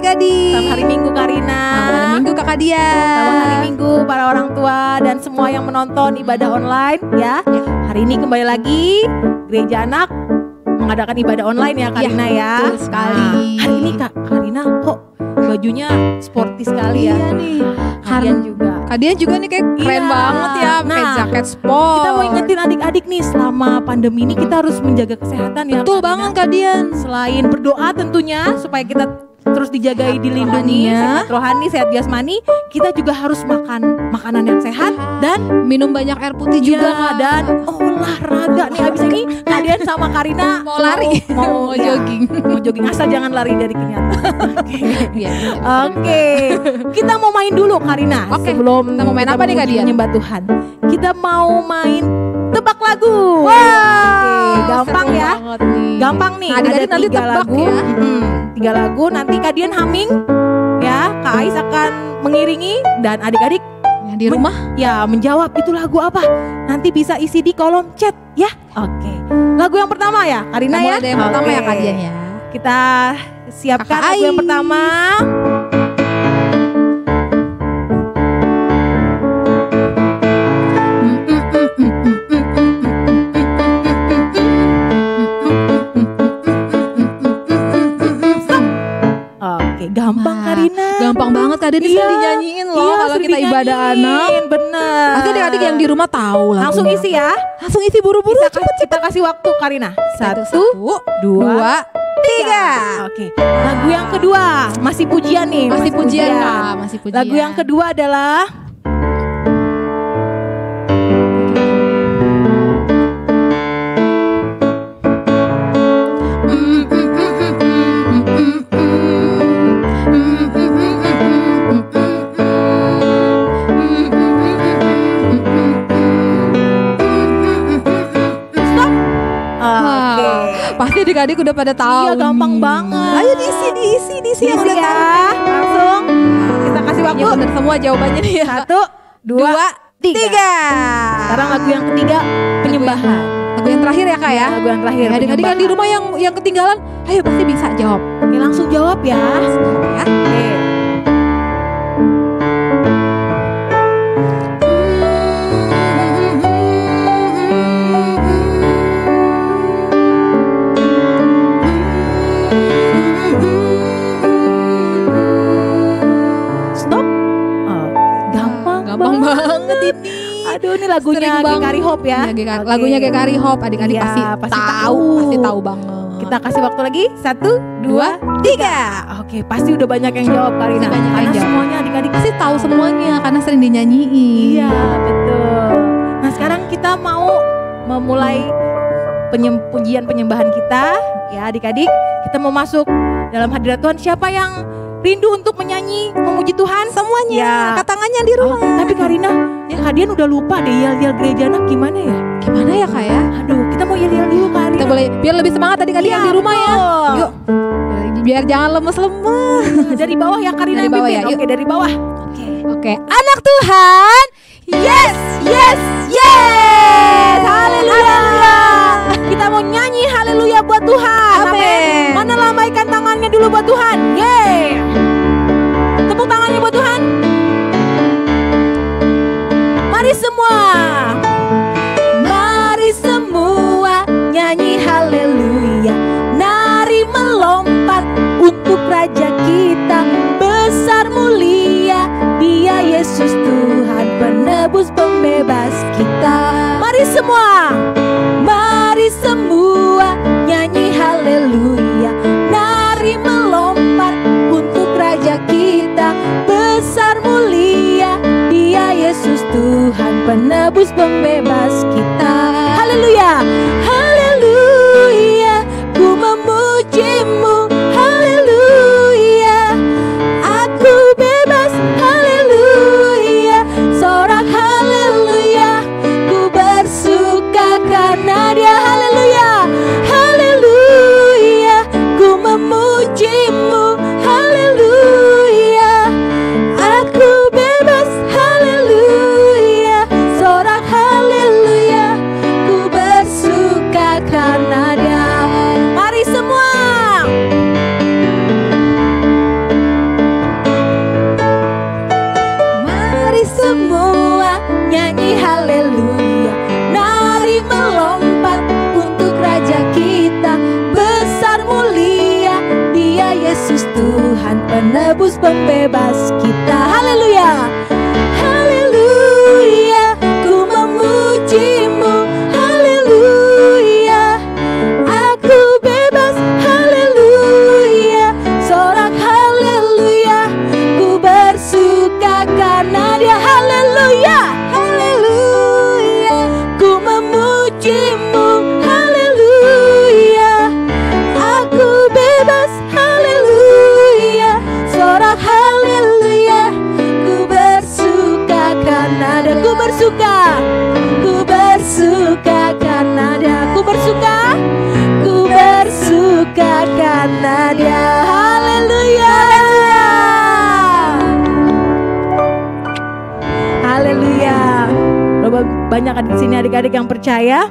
adik-adik. Selamat hari Minggu Karina. Selamat hari Minggu Kakak Dian. Selamat hari Minggu para orang tua dan semua yang menonton ibadah online ya. Hari ini kembali lagi Gereja Anak mengadakan ibadah online ya Karina ya. Betul sekali. Hari ini Kak Karina kok bajunya sporty sekali ya. Iya nih. Kalian juga. Kak Dian juga nih kayak keren Iya. banget ya, pakai Nah, jaket sport. Kita mau ingetin adik-adik nih selama pandemi ini kita harus menjaga kesehatan ya. Betul Karina. banget Kak Dian. Selain berdoa tentunya supaya kita terus dijagai, dilindungi, rohaninya. sehat rohani, sehat jasmani, kita juga harus makan makanan yang sehat dan Minum banyak air putih juga iya, dan olahraga nih. Abis ini Kadian sama Karina mau lari, mau ya, jogging. mau jogging asal jangan lari dari kenyataan. Iya. Oke, kita mau main dulu Karina. Oke, Sebelum kita mau main apa nih, Kak Dian? menyembah Tuhan, kita mau main tebak lagu. Wow, Oke, gampang seru ya. banget nih. Gampang nih, Nah, adik-adik ada nanti 3 tebak lagu. ya. 3 lagu, nanti Kadian humming ya, Kak Ais akan mengiringi dan adik-adik Yang di rumah ya menjawab itu lagu apa. Nanti bisa isi di kolom chat ya. Oke. Lagu yang pertama ya, Karina kita ya. mulai dari yang pertama ya Oke. Kak Dian ya. Kita siapkan Kakak lagu yang Ais. pertama. Oke, gampang Wah, Karina. gampang banget Kak Dian, ini Iya. sering dinyanyiin loh Iya, kalau sering kita ibadah anak. dinyanyiin, bener. Pasti adik-adik yang di rumah tahu lah. Langsung isi ya. Langsung isi buru-buru. Kita kasih waktu Karina. 1, Satu, 2, dua, 3. Oke. Lagu yang kedua masih pujian nih. Masih pujian Kak, masih pujian. Lagu yang kedua adalah Stop. Oke. Pasti adik-adik udah pada tahu. Iya, gampang nih. banget. Ayo diisi yang Isi udah ya. tahu. Langsung kita kasih waktu. Kayaknya bener semua jawabannya nih ya. 1, 2, 3. 3. Sekarang lagu yang ketiga, penyembahan. Lagu yang terakhir ya Kak ya. Lagu yang terakhir. Ya, adik-adik yang di rumah yang ketinggalan, ayo pasti bisa jawab. Oke, langsung jawab ya. Ya. Oke. Stop. Oke, gampang banget ini. Aduh, ini lagunya Sering banget. Gekari Hop ya. Iya, Oke. lagunya Gekari Hop, adik-adik Iya, pasti pasti tahu, tahu. pasti tahu banget. Kita kasih waktu lagi. 1, 2, 3. Oke, pasti udah banyak yang jawab Karina. Pasti banyak yang Karena jawab. semuanya adik-adik pasti tahu semuanya karena sering dinyanyiin. Iya, betul. Nah, sekarang kita mau memulai pujian penyembahan kita. Ya, adik-adik, kita mau masuk dalam hadirat Tuhan. Siapa yang rindu untuk menyanyi, memuji Tuhan? Semuanya, Ya. angkat tangannya di rumah. Tapi Karina, Kadian udah lupa deh yel-yel gereja anak gimana ya? Gimana ya Kak ya? Aduh, kita mau yel-yel dulu Karina. Kita boleh biar lebih semangat adik-adik Iya, yang di rumah ya. betul. Yuk. Biar jangan lemes-lemes. Dari bawah ya Karina Dari yang bawah pimpin. ya, yuk. Oke, dari bawah. Oke, anak Tuhan. Yes, yes, yes. Haleluya. Kita mau nyanyi haleluya buat Tuhan. Amin. Mana lambaikan tangannya dulu buat Tuhan. Yeay. Tepuk tangannya buat Tuhan. Mari semua. Mari semua nyanyi haleluya. Nari melompat untuk Raja kita. Besar mulia Dia Yesus Tuhan penebus pembebas kita. Mari semua. Mari semua nyanyi haleluya. Nari melompat untuk Raja kita. Besar mulia Dia Yesus Tuhan penebus pembebas kita. Haleluya. Haleluya. Ku memujimu. Haleluya. Aku bebas. Haleluya. Sorak haleluya. Ku bersuka karena Dia. Haleluya. Haleluya. Ku memujimu. Haleluya. Aku bebas. Haleluya. Sorak haleluya. bebas kita. Haleluya. Haleluya, ku memujimu. Haleluya, aku bebas. Haleluya, sorak haleluya, ku bersuka karena Dia. Haleluya, haleluya, ku memujimu. Haleluya, aku bebas. Haleluya, sorak haleluya, ku bersuka karena Dia. Ku bersuka, ku bersuka karena Dia. Ku bersuka, ku bersuka karena Dia. Haleluya, haleluya. Berapa banyak di sini adik-adik yang percaya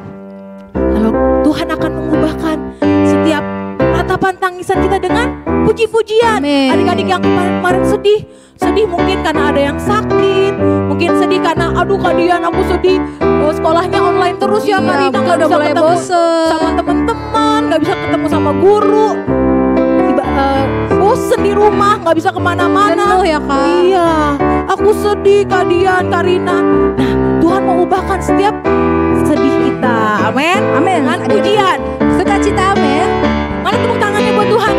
kalau Tuhan akan mengubahkan setiap ratapan tangisan kita dengan puji-pujian. Amin. Adik-adik yang kemarin sedih mungkin karena ada yang sakit, mungkin sedih karena aduh Kak Dian aku sedih, sekolahnya online terus ya Kak Rina, mungkin udah mulai bosen sama teman-teman, nggak bisa ketemu sama guru, bosen di rumah, nggak bisa kemana-mana. Jenuh ya Kak. Iya, aku sedih Kak Dian, Kak Rina. Nah, Tuhan mau ubahkan setiap sedih kita. Amin. Amin. Dengan pujian, Sukacita, amin. mana tepuk tangannya buat Tuhan?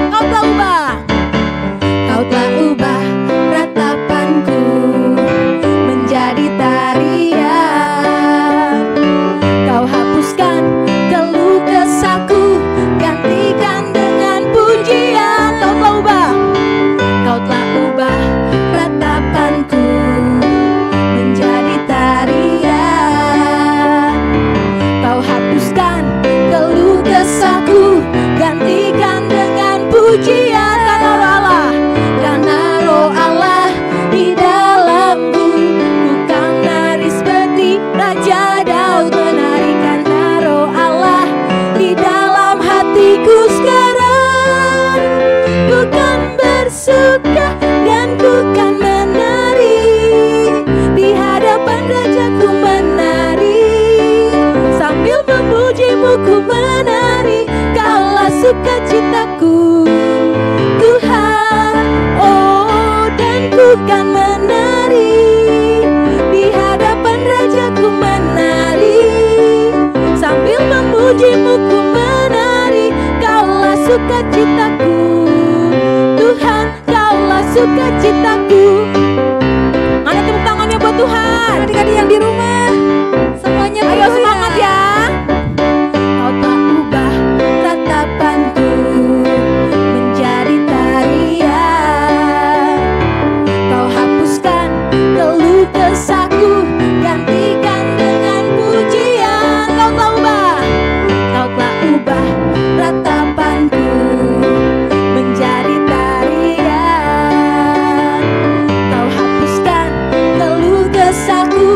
Kau telah ubah, kau telah ubah ratapanku menjadi tarian. Kau hapuskan keluh kesahku, gantikan dengan pujian. Kau telah ubah, kau telah ubah ratapanku menjadi tarian. Kau hapuskan keluh kesahku, gantikan dengan pujian. Karena Roh Allah, karena Roh Allah di dalamku, ku kan nari seperti Raja Daud menari. Karena Roh Allah di dalam hatiku sekarang, ku kan bersuka dan ku kan menari. Di hadapan Rajaku menari, sambil memujimu ku menari. Kaulah sukacitaku, Tuhan. Oh, dan ku kan menari. Di hadapan Rajaku menari, sambil memujimu ku menari. Kaulah sukacitaku, Tuhan. Kaulah sukacitaku. Mana tepuk tangannya buat Tuhan? Adik-adik yang di rumah, semuanya Ayo bergoyang. semangat ya. Kau telah ubah ratapanku menjadi tarian. Kau hapuskan keluh kesahku, gantikan dengan pujian. Kau telah ubah, kau telah ubah ratapanku menjadi tarian. Kau hapuskan keluh kesahku,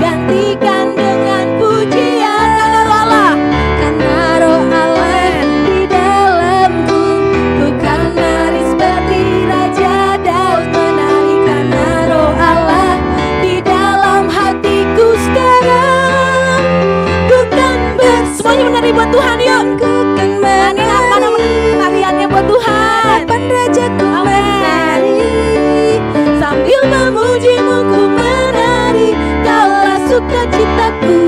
gantikan dengan pujian. Karena Roh Allah, karena Roh Allah di dalamku, ku kan nari seperti Raja Daud menari. Karena Roh Allah di dalam hatiku sekarang, ku kan semuanya menari buat Tuhan yuk. Ku kan menari, mana tariannya buat Tuhan. Hadapan Rajaku menari, sambil memujimu ku menari. Kaulah sukacitaku,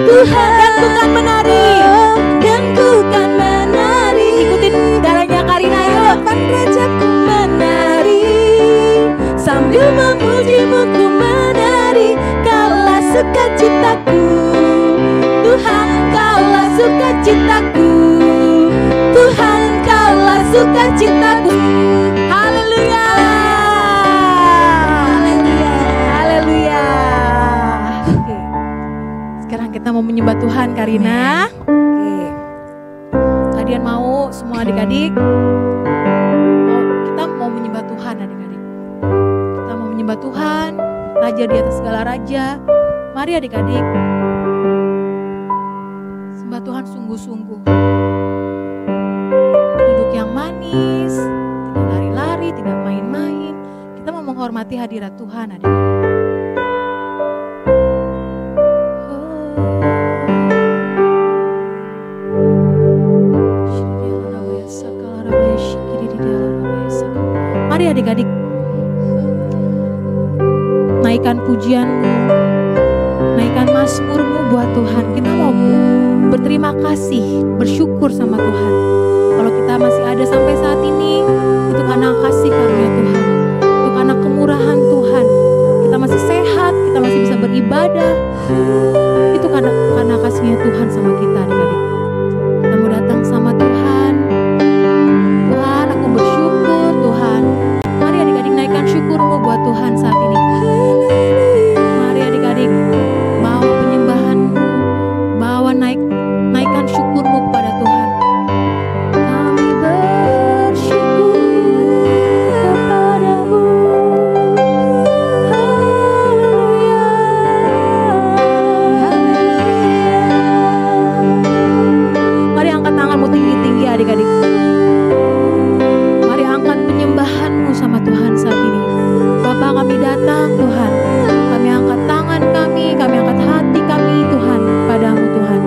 Tuhan. Dan ku kan menari, dan ku kan menari. Ikutin darahnya Karina yuk. Hadapan Rajaku menari, sambil memujimu ku menari. Kaulah sukacitaku, Tuhan. Kaulah sukacitaku, Tuhan. Kaulah sukacitaku. Haleluya, haleluya, haleluya. Oke. Sekarang kita mau menyembah Tuhan, Karina. Oke. Kalian mau semua adik-adik? Kita mau menyembah Tuhan, adik-adik. Kita mau menyembah Tuhan, Raja di atas segala raja. Mari adik-adik, sembah Tuhan sungguh-sungguh. Duduk yang manis, tidak lari-lari, tidak main-main. Kita mau menghormati hadirat Tuhan, adik-adik. adik-adik, naikkan pujianmu, naikkan mazmurmu buat Tuhan. Kita mau berterima kasih, bersyukur sama Tuhan. Kalau kita masih ada sampai saat ini, itu karena kasih karunia Tuhan, itu karena kemurahan Tuhan. Kita masih sehat, kita masih bisa beribadah, itu karena kasihnya Tuhan sama kita, adik-adik. Kita mau datang sama Tuhan. Tuhan, aku bersyukur Tuhan. Mari adik-adik naikkan syukurmu buat Tuhan saat ini. Mari adik-adik, bawa penyembahanmu, bawa naikkan syukurmu kepada Tuhan. Kami bersyukur kepadamu. Haleluya, haleluya. Mari angkat tanganmu tinggi-tinggi adik-adik. Mari angkat penyembahanmu sama Tuhan saat ini. Bapa, kami datang Tuhan. Kami angkat tangan kami angkat hati kami Tuhan padamu Tuhan.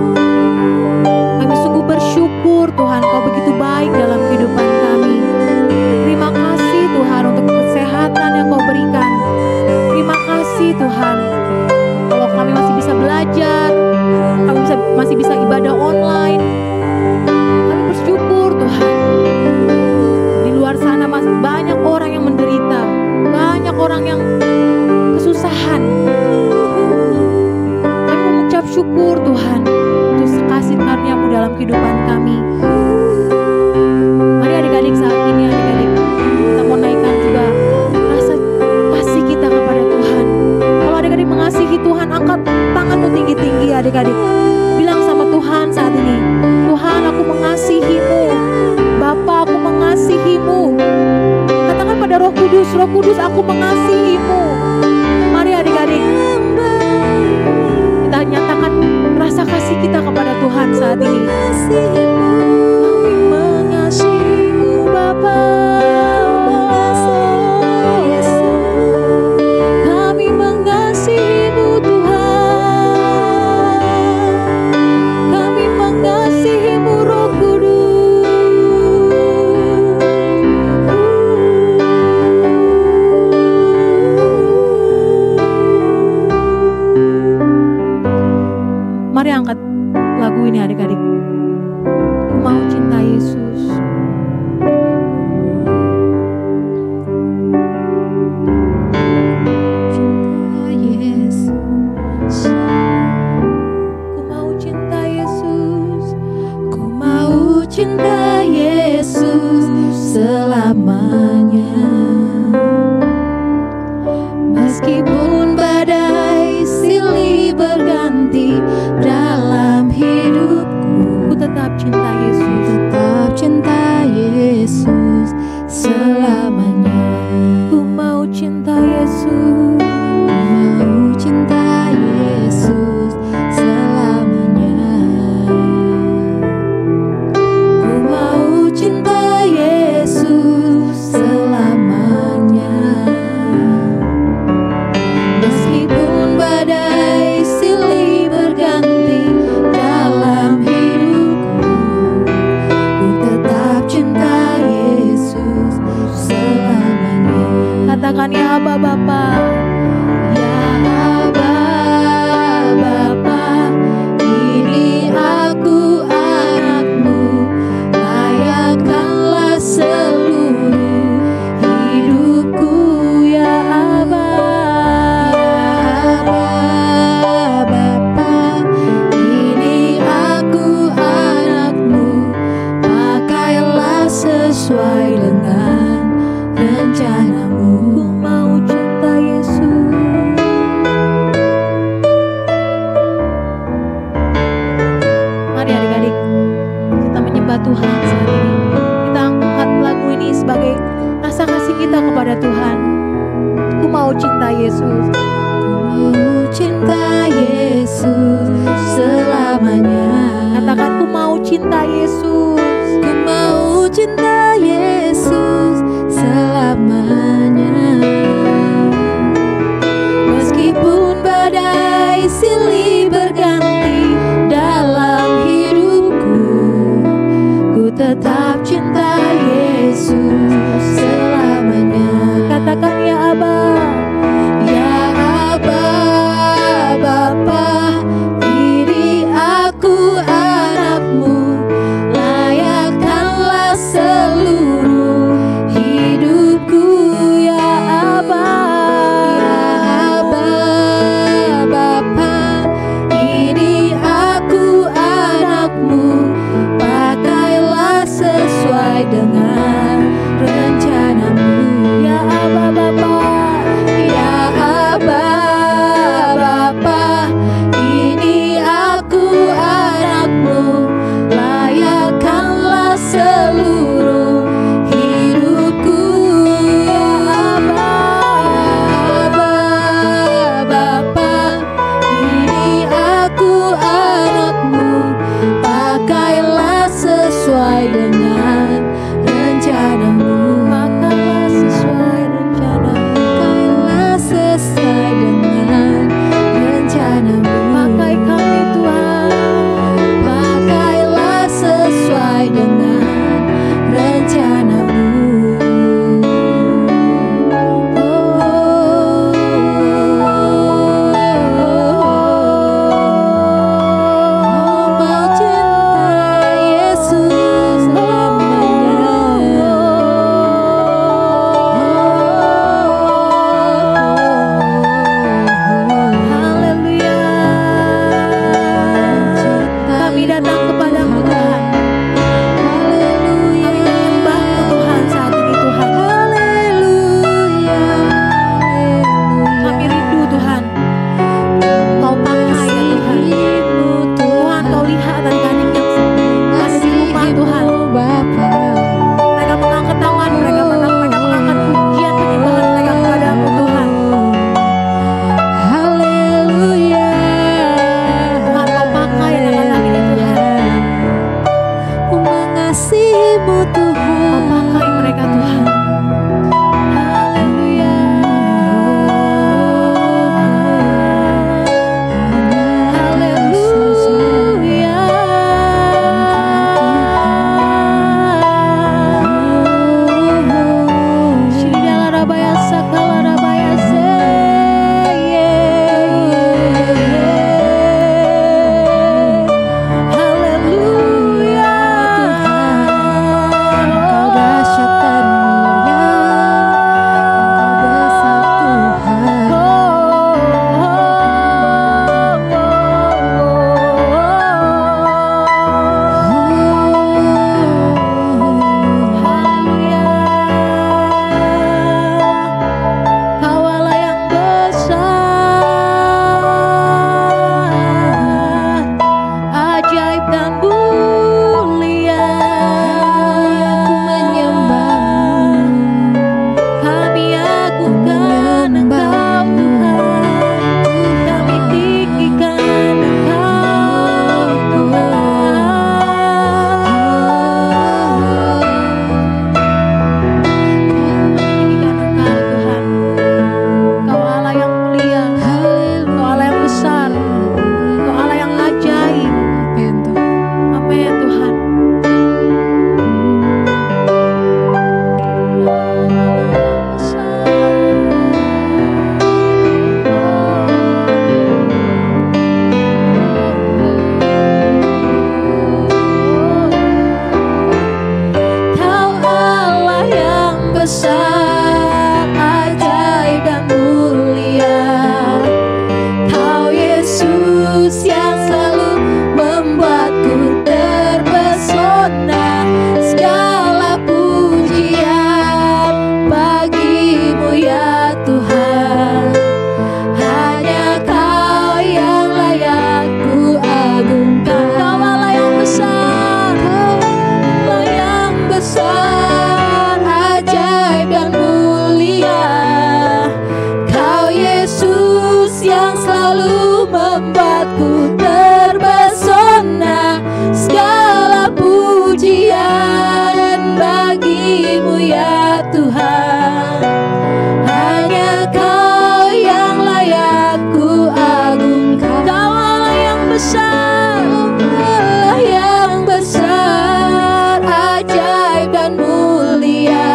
Kami sungguh bersyukur Tuhan, Kau begitu baik dalam kehidupan kami. Terima kasih Tuhan untuk kesehatan yang Kau berikan. Terima kasih Tuhan, kalau kami masih bisa belajar, kami masih bisa ibadah online. Kami bersyukur Tuhan. Di luar sana masih banyak orang yang menderita, banyak orang yang kesusahan. Kami mengucap syukur Tuhan untuk kasih karunia-Mu dalam kehidupan kami. Mari adik-adik saat ini adik-adik, kita mau naikkan juga rasa kasih kita kepada Tuhan. Kalau adik-adik mengasihi Tuhan, angkat tanganmu tinggi-tinggi adik-adik. Bilang sama Tuhan saat ini, Tuhan, aku mengasihi-Mu. Bapa, aku mengasihi-Mu. Katakan pada Roh Kudus, Roh Kudus, aku mengasihi-Mu. Mari adik-adik, kita nyatakan rasa kasih kita kepada Tuhan saat ini. Kami mengasihi-Mu Bapa. Kami mengasihi-Mu Tuhan. Kami mengasihi-Mu Roh Kudus. Mari angkat lagu ini adik-adik. Ku mau cinta Yesus. Cinta Yesus. Ku mau cinta Yesus. Ku mau cinta Yesus selamanya. Meskipun badai silih berganti dalam hidupku, ku tetap cinta Yesus, tetap cinta Yesus selamanya. Ku mau cinta Yesus, ku mau cinta Yesus selamanya. Ku mau cinta Yesus selamanya. Meskipun badai silih berganti dalam hidupku, ku tetap cinta Yesus selamanya. Katakan ya Aba Bapa. Ya Aba Bapa, ini aku anakmu, layakkanlah seluruh hidupku ya Aba. Bapa, ini aku anakmu, pakailah sesuai dengan rencanamu. Ku mau cinta Yesus. Mari adik-adik, kita menyembah Tuhan saat ini. Kita angkat lagu ini sebagai rasa kasih kita kepada Tuhan. Ku mau cinta Yesus. Ku mau cinta Yesus selamanya. Katakan, ku mau cinta Yesus. Ku mau cinta Yesus selamanya. Meskipun badai silih berganti dalam hidupku, ku tetap cinta Yesus selamanya. membuatku terpesona. Segala pujian bagimu ya Tuhan. Hanya Kau yang layak ku agungkan. Kau Allah yang besar, Allah yang besar, ajaib dan mulia.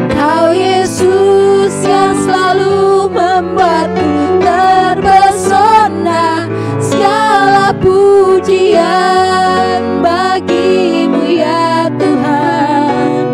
Kau Yesus yang selalu membuatku terpesona. Segala pujian bagimu ya Tuhan.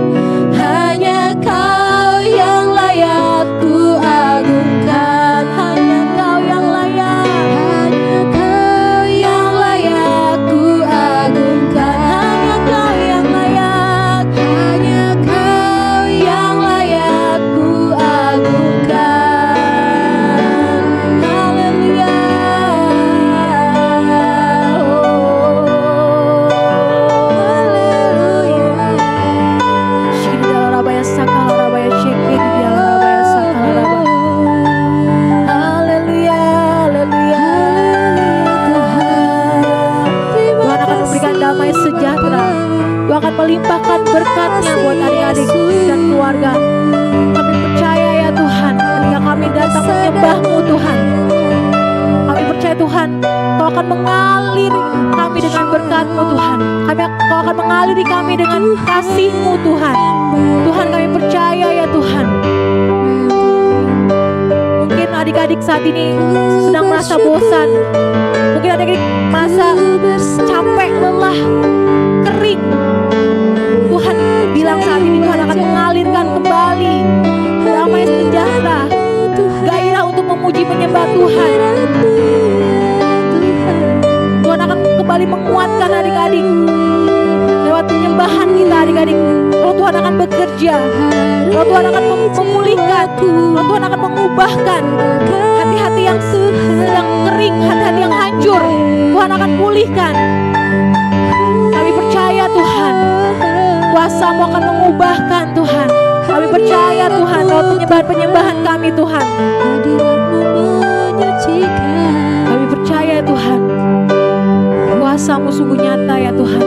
Hanya Kau yang layak ku agungkan. Hanya Kau yang layak, hanya Kau yang layak ku agungkan. Hanya Kau yang layak, hanya Kau yang layak ku agungkan. Haleluya. Tuhan akan memberikan damai sejahtera. Tuhan akan melimpahkan berkat-Nya buat adik-adik dan keluarga. Kami percaya ya Tuhan, ketika kami datang menyembah-Mu Tuhan, kami percaya Tuhan, Kau akan mengalir kami dengan berkat-Mu Tuhan. Kau akan mengaliri kami dengan kasih-Mu Tuhan. Tuhan, kami percaya ya Tuhan. Mungkin adik-adik saat ini sedang merasa bosan. Mungkin adik-adik merasa capek, lelah, kering. Tuhan bilang saat ini Tuhan akan mengalirkan kembali damai sejahtera, gairah untuk memuji menyembah Tuhan. Tuhan akan kembali menguatkan adik-adik lewat penyembahan kita adik-adik. Kalau Tuhan akan bekerja, kalau Tuhan akan memulihkan, kalau Tuhan akan mengubahkan hati-hati yang sedang kering, hati-hati yang hancur, Tuhan akan pulihkan. Kami percaya Tuhan, kuasa-Mu akan mengubahkan Tuhan. Kami percaya Tuhan lewat penyembahan-penyembahan kami Tuhan. Kami percaya Tuhan, kuasa-Mu sungguh nyata ya Tuhan.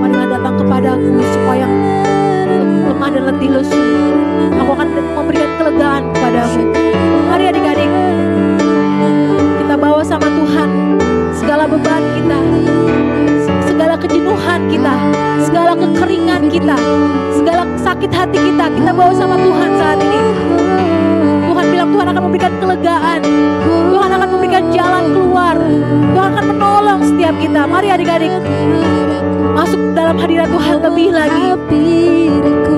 Marilah datang kepadaku semua yang lemah dan letih lesu. Aku akan memberikan kelegaan kepadamu. Mari adik-adik, kita bawa sama Tuhan segala beban kita, segala kejenuhan kita, segala kekeringan kita, segala sakit hati kita, kita bawa sama Tuhan saat ini. Tuhan bilang Tuhan akan memberikan kelegaan, Tuhan akan memberikan jalan keluar, Tuhan akan menolong setiap kita. Mari adik-adik, masuk dalam hadirat Tuhan lebih lagi.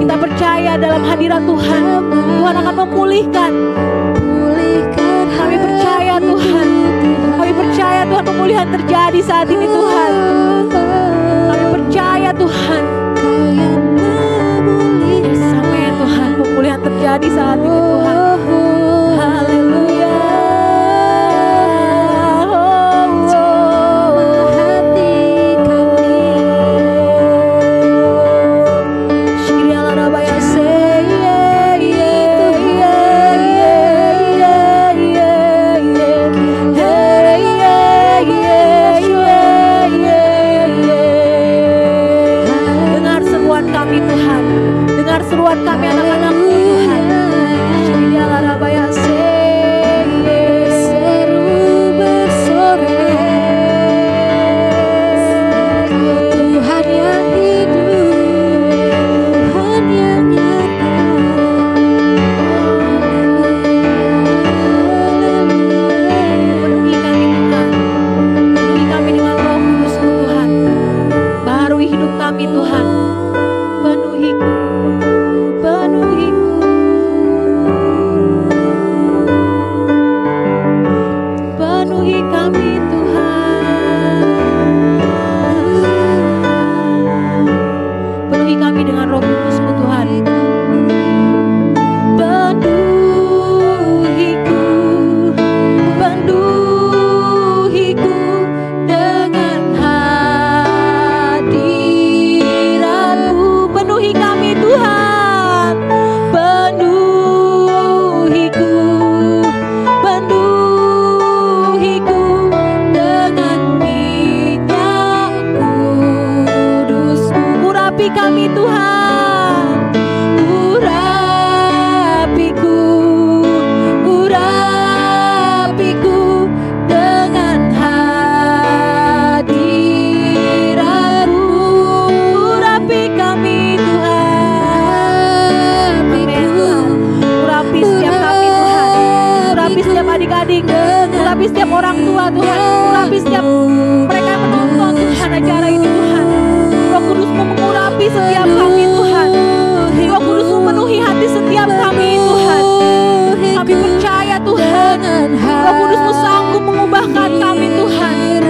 Kita percaya dalam hadirat Tuhan, Tuhan akan memulihkan. Kami percaya Tuhan, kami percaya Tuhan pemulihan terjadi saat ini Tuhan. Kami percaya Tuhan, sama ya Tuhan, pemulihan terjadi saat ini Tuhan. Haleluya. Seruan kami anak-anakmu Tuhan. Seru bersorak, Tuhan yang hidup, Tuhan yang nyata. Penuhi kami Tuhan, penuhi kami dengan Roh Kudus-Mu Tuhan. Barui hidup kami Tuhan. Penuhiku, penuhiku. urapi kami Tuhan. Urapiku dengan hadirat-Mu. Urapi kami Tuhan. Amin Tuhan. Urapi setiap kami Tuhan. Urapi setiap adik-adik. Urapi setiap orang tua Tuhan. Urapi setiap mereka yang menonton Tuhan acara ini Tuhan. Roh Kudus-Mu mengurapi setiap kami Tuhan. Roh Kudus-Mu memenuhi hati setiap kami Tuhan. Kami percaya Tuhan, Roh Kudus-Mu sanggup mengubahkan kami Tuhan.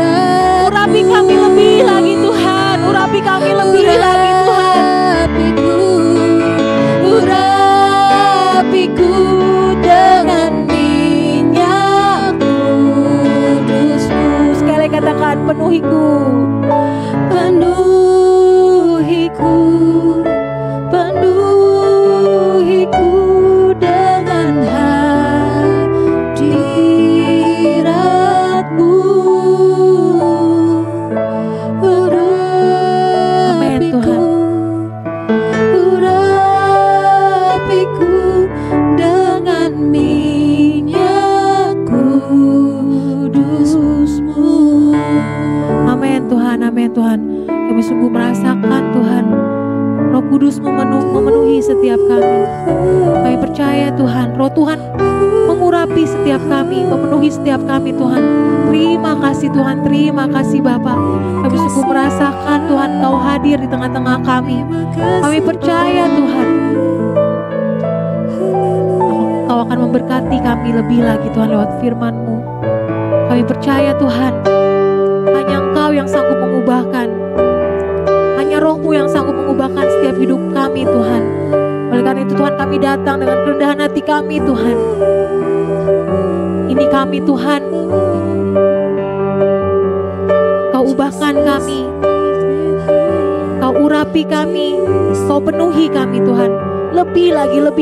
Urapi kami lebih lagi Tuhan. Urapi kami lebih lagi Tuhan. Urapiku dengan minyak kudus-Mu. Sekali katakan, penuhiku. Penuhiku, penuhiku dengan hadirat-Mu. Amin Tuhan. Urapiku dengan minyak kudus-Mu. Amin Tuhan, amin Tuhan. Kami sungguh merasakan Tuhan, Roh Kudus-Mu memenuhi setiap kami. Kami percaya Tuhan, Roh Tuhan mengurapi setiap kami, memenuhi setiap kami Tuhan. Terima kasih Tuhan, terima kasih Bapa. Kami sungguh merasakan Tuhan Kau hadir di tengah-tengah kami. Kami percaya Tuhan, Kau akan memberkati kami lebih lagi Tuhan lewat firman-Mu. Kami percaya Tuhan, hanya Engkau yang sanggup mengubahkan. Hanya Roh-Mu yang sanggup mengubahkan setiap hidup kami Tuhan. Oleh karena itu Tuhan, kami datang dengan kerendahan hati kami Tuhan. Ini kami Tuhan. Kau ubahkan kami. Kau urapi kami. Kau penuhi kami Tuhan. Lebih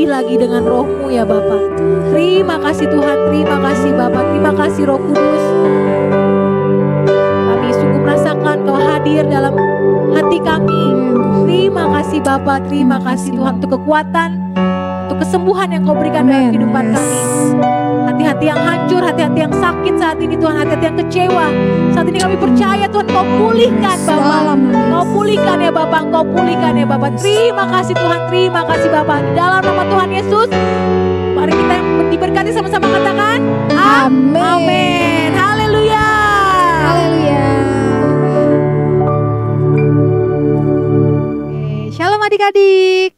lagi dengan Roh-Mu ya Bapa. Terima kasih Tuhan, terima kasih Bapa, terima kasih Roh Kudus. Kami sungguh merasakan Kau hadir dalam hati kami. Terima kasih Bapa, terima kasih Tuhan untuk kekuatan, untuk kesembuhan yang Kau berikan dalam kehidupan kami. Hati-hati yang hancur, hati-hati yang sakit saat ini Tuhan, hati-hati yang kecewa. Saat ini kami percaya Tuhan Kau pulihkan Bapa. Kau pulihkan ya Bapa, Kau pulihkan ya Bapa. Terima kasih Tuhan, terima kasih Bapa. Di dalam nama Tuhan Yesus, mari kita diberkati sama-sama katakan amin. Amin. Haleluya. Haleluya. Shalom adik-adik.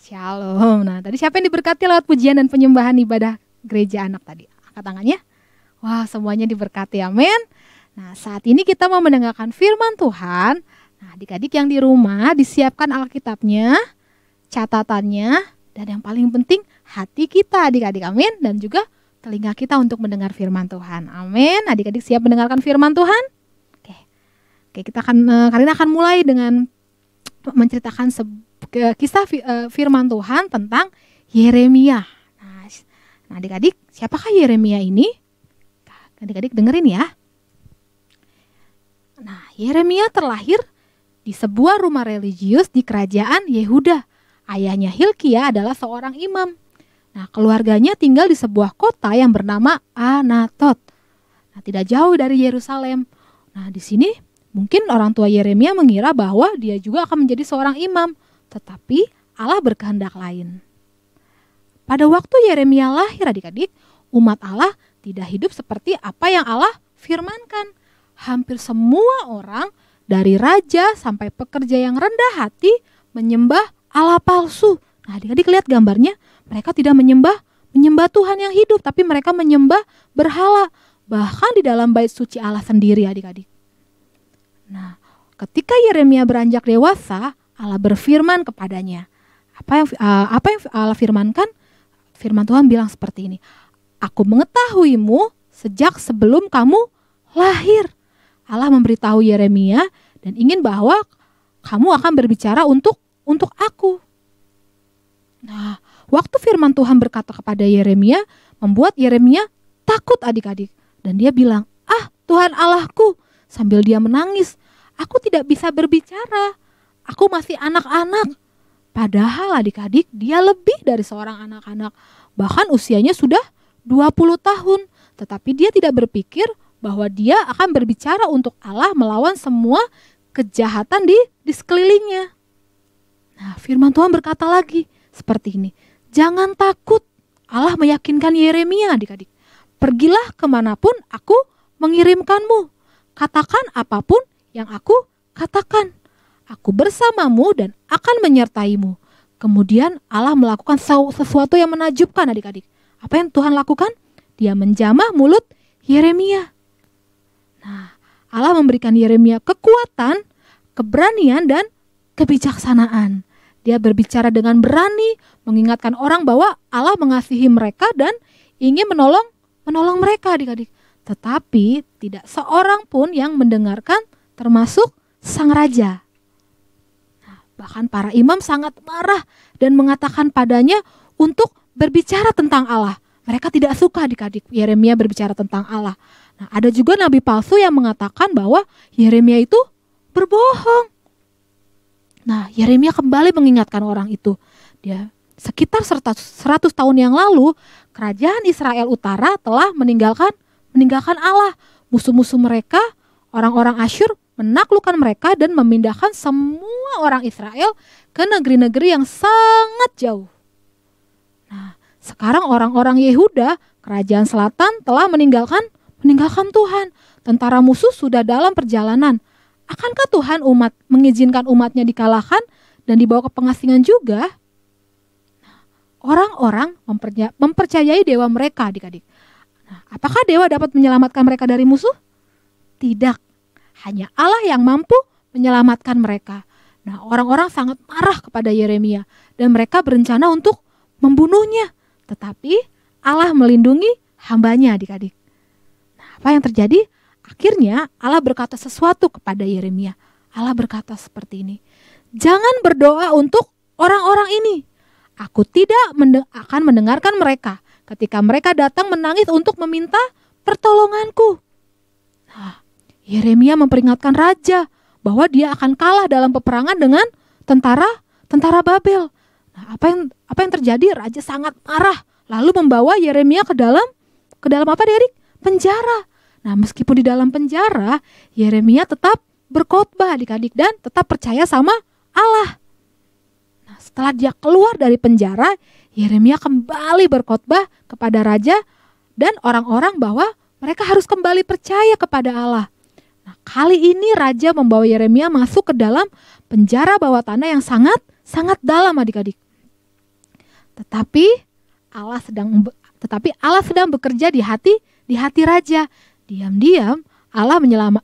Shalom. Nah, tadi siapa yang diberkati lewat pujian dan penyembahan ibadah gereja anak tadi? Angkat tangannya. Wah, semuanya diberkati. Amin. Nah, saat ini kita mau mendengarkan firman Tuhan. Nah, adik-adik yang di rumah disiapkan Alkitabnya, catatannya, dan yang paling penting hati kita adik-adik. Amin. Dan juga telinga kita untuk mendengar firman Tuhan. Amin. Adik-adik siap mendengarkan firman Tuhan? Oke, kita kali ini akan mulai dengan menceritakan kisah firman Tuhan tentang Yeremia. Nah, adik-adik, siapakah Yeremia ini? Adik-adik dengerin ya. Nah, Yeremia terlahir di sebuah rumah religius di kerajaan Yehuda. Ayahnya Hilkia adalah seorang imam. Nah, keluarganya tinggal di sebuah kota yang bernama Anatot. Nah, tidak jauh dari Yerusalem. Nah, di sini mungkin orang tua Yeremia mengira bahwa dia juga akan menjadi seorang imam. Tetapi Allah berkehendak lain. Pada waktu Yeremia lahir adik-adik, umat Allah tidak hidup seperti apa yang Allah firmankan. Hampir semua orang, dari raja sampai pekerja yang rendah hati, menyembah Allah palsu. Nah, adik-adik lihat gambarnya, mereka tidak menyembah Tuhan yang hidup, tapi mereka menyembah berhala. Bahkan di dalam bait suci Allah sendiri adik-adik. Nah, ketika Yeremia beranjak dewasa, Allah berfirman kepadanya. Apa yang Allah firmankan? Firman Tuhan bilang seperti ini. Aku mengetahuimu sejak sebelum kamu lahir. Allah memberitahu Yeremia dan ingin bahwa kamu akan berbicara untuk aku. Nah, waktu firman Tuhan berkata kepada Yeremia, membuat Yeremia takut adik-adik. Dan dia bilang, Tuhan Allahku, sambil dia menangis, aku tidak bisa berbicara. aku masih anak-anak. Padahal adik-adik dia lebih dari seorang anak-anak. Bahkan usianya sudah 20 tahun. Tetapi dia tidak berpikir bahwa dia akan berbicara untuk Allah melawan semua kejahatan di sekelilingnya. Nah, firman Tuhan berkata lagi seperti ini. Jangan takut, Allah meyakinkan Yeremia adik-adik. Pergilah kemanapun aku mengirimkanmu. Katakan apapun yang aku katakan. Aku bersamamu dan akan menyertaimu. Kemudian Allah melakukan sesuatu yang menakjubkan adik-adik. Apa yang Tuhan lakukan? Dia menjamah mulut Yeremia. Nah, Allah memberikan Yeremia kekuatan, keberanian, dan kebijaksanaan. Dia berbicara dengan berani, mengingatkan orang bahwa Allah mengasihi mereka dan ingin menolong mereka adik-adik. Tetapi tidak seorang pun yang mendengarkan, termasuk sang raja. Bahkan para imam sangat marah dan mengatakan padanya untuk berbicara tentang Allah. Mereka tidak suka adik-adik Yeremia berbicara tentang Allah. Nah, ada juga nabi palsu yang mengatakan bahwa Yeremia itu berbohong. Nah, Yeremia kembali mengingatkan orang itu. Dia sekitar 100 tahun yang lalu, kerajaan Israel Utara telah meninggalkan Allah. Musuh-musuh mereka, orang-orang Asyur, menaklukkan mereka dan memindahkan semua orang Israel ke negeri-negeri yang sangat jauh. Nah, sekarang orang-orang Yehuda, kerajaan selatan telah meninggalkan Tuhan. Tentara musuh sudah dalam perjalanan. Akankah Tuhan mengizinkan umatnya dikalahkan dan dibawa ke pengasingan juga? Orang-orang mempercayai dewa mereka adik-adik. Nah, apakah dewa dapat menyelamatkan mereka dari musuh? Tidak. Hanya Allah yang mampu menyelamatkan mereka. Nah, orang-orang sangat marah kepada Yeremia dan mereka berencana untuk membunuhnya. Tetapi Allah melindungi hambanya adik-adik. Nah, apa yang terjadi? Akhirnya Allah berkata sesuatu kepada Yeremia. Allah berkata seperti ini. Jangan berdoa untuk orang-orang ini. Aku tidak akan mendengarkan mereka ketika mereka datang menangis untuk meminta pertolonganku. Nah, Yeremia memperingatkan raja bahwa dia akan kalah dalam peperangan dengan tentara Babel. Nah, apa yang terjadi? Raja sangat marah, lalu membawa Yeremia ke dalam apa adik-adik? Penjara. Nah, meskipun di dalam penjara, Yeremia tetap berkhotbah adik-adik dan tetap percaya sama Allah. Nah, setelah dia keluar dari penjara, Yeremia kembali berkhotbah kepada raja dan orang-orang bahwa mereka harus kembali percaya kepada Allah. Nah, kali ini raja membawa Yeremia masuk ke dalam penjara bawah tanah yang sangat dalam adik-adik. Tetapi Allah sedang bekerja di hati raja. Diam-diam Allah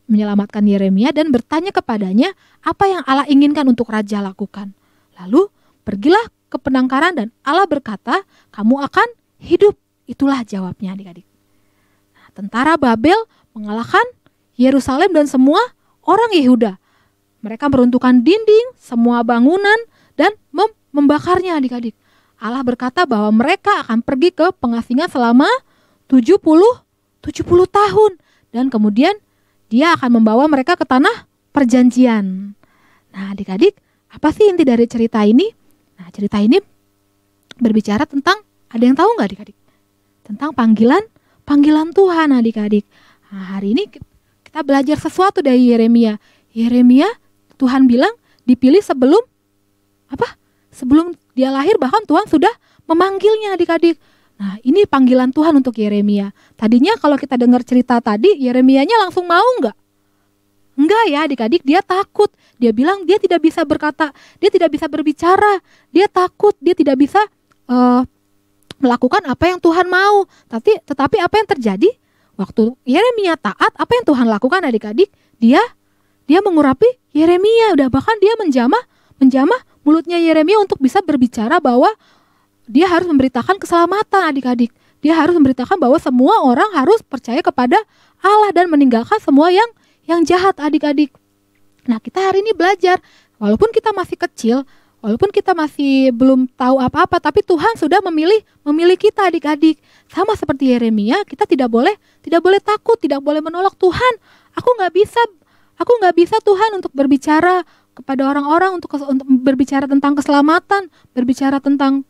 menyelamatkan Yeremia dan bertanya kepadanya apa yang Allah inginkan untuk raja lakukan. Lalu pergilah ke penangkaran dan Allah berkata, kamu akan hidup. Itulah jawabnya adik-adik. Nah, tentara Babel mengalahkan Yerusalem dan semua orang Yehuda. Mereka meruntuhkan dinding, semua bangunan dan membakarnya adik-adik. Allah berkata bahwa mereka akan pergi ke pengasingan selama 70 tahun. Dan kemudian dia akan membawa mereka ke tanah perjanjian. Nah adik-adik, apa sih inti dari cerita ini? Nah cerita ini berbicara tentang, ada yang tahu nggak adik-adik? Tentang panggilan Tuhan adik-adik. Nah, hari ini kita belajar sesuatu dari Yeremia. Yeremia, Tuhan bilang dipilih sebelum dia lahir, bahkan Tuhan sudah memanggilnya adik-adik. Nah ini panggilan Tuhan untuk Yeremia. Tadinya kalau kita dengar cerita tadi, Yeremianya langsung mau nggak? Enggak ya adik-adik, dia takut. Dia bilang dia tidak bisa berkata, dia tidak bisa berbicara. Dia takut, dia tidak bisa melakukan apa yang Tuhan mau. Tetapi apa yang terjadi? Waktu Yeremia taat, apa yang Tuhan lakukan adik-adik? Dia mengurapi Yeremia. Bahkan dia menjamah mulutnya Yeremia untuk bisa berbicara bahwa dia harus memberitakan keselamatan adik-adik. Dia harus memberitakan bahwa semua orang harus percaya kepada Allah dan meninggalkan semua yang jahat adik-adik. Nah kita hari ini belajar, walaupun kita masih kecil, walaupun kita masih belum tahu apa-apa, tapi Tuhan sudah memilih kita adik-adik. Sama seperti Yeremia, kita tidak boleh takut, tidak boleh menolak Tuhan. Aku nggak bisa Tuhan untuk berbicara. kepada orang-orang untuk berbicara tentang keselamatan, berbicara tentang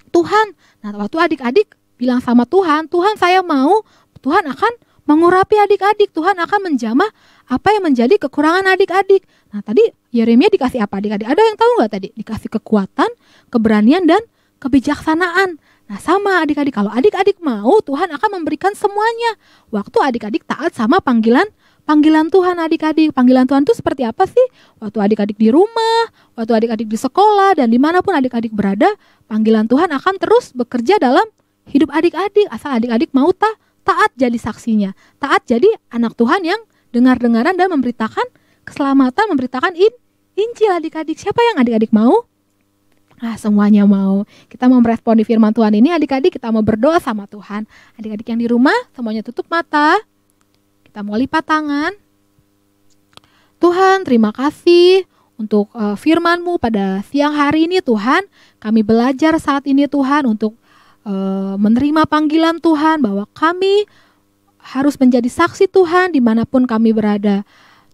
Tuhan. Nah, waktu adik-adik bilang sama Tuhan, Tuhan saya mau, Tuhan akan mengurapi adik-adik, Tuhan akan menjamah apa yang menjadi kekurangan adik-adik. Nah, tadi Yeremia dikasih apa adik-adik? Ada yang tahu nggak tadi? Dikasih kekuatan, keberanian, dan kebijaksanaan. Nah, sama adik-adik, kalau adik-adik mau, Tuhan akan memberikan semuanya. Waktu adik-adik taat sama panggilan Tuhan adik-adik. Panggilan Tuhan itu seperti apa sih? Waktu adik-adik di rumah, waktu adik-adik di sekolah, dan dimanapun adik-adik berada, panggilan Tuhan akan terus bekerja dalam hidup adik-adik. Asal adik-adik mau taat jadi saksinya. Taat jadi anak Tuhan yang dengar-dengaran dan memberitakan keselamatan, memberitakan Injil adik-adik. Siapa yang adik-adik mau? Nah, semuanya mau. Kita mau merespon di firman Tuhan ini adik-adik, kita mau berdoa sama Tuhan. Adik-adik yang di rumah, semuanya tutup mata. Kita mau lipat tangan. Tuhan, terima kasih untuk firman-Mu pada siang hari ini Tuhan. Kami belajar saat ini Tuhan untuk menerima panggilan Tuhan bahwa kami harus menjadi saksi Tuhan dimanapun kami berada.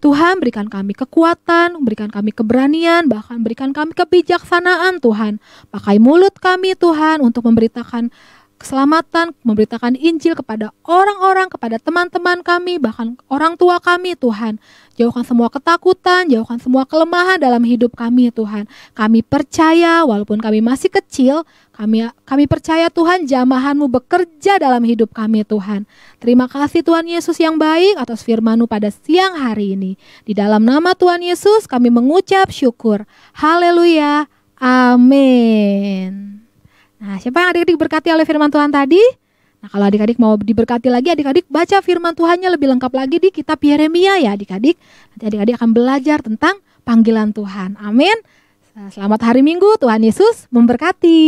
Tuhan, berikan kami kekuatan, berikan kami keberanian, bahkan berikan kami kebijaksanaan Tuhan. Pakai mulut kami Tuhan untuk memberitakan keselamatan, memberitakan Injil kepada orang-orang, kepada teman-teman kami, bahkan orang tua kami Tuhan. Jauhkan semua ketakutan, jauhkan semua kelemahan dalam hidup kami Tuhan. Kami percaya walaupun kami masih kecil, kami percaya Tuhan jamahan-Mu bekerja dalam hidup kami Tuhan. Terima kasih Tuhan Yesus yang baik atas firman-Mu pada siang hari ini. Di dalam nama Tuhan Yesus kami mengucap syukur. Haleluya. Amin. Nah, siapa yang adik-adik berkati oleh firman Tuhan tadi? Nah, kalau adik-adik mau diberkati lagi, adik-adik baca firman Tuhannya lebih lengkap lagi di kitab Yeremia ya adik-adik. Nanti adik-adik akan belajar tentang panggilan Tuhan. Amin. Selamat hari Minggu, Tuhan Yesus memberkati.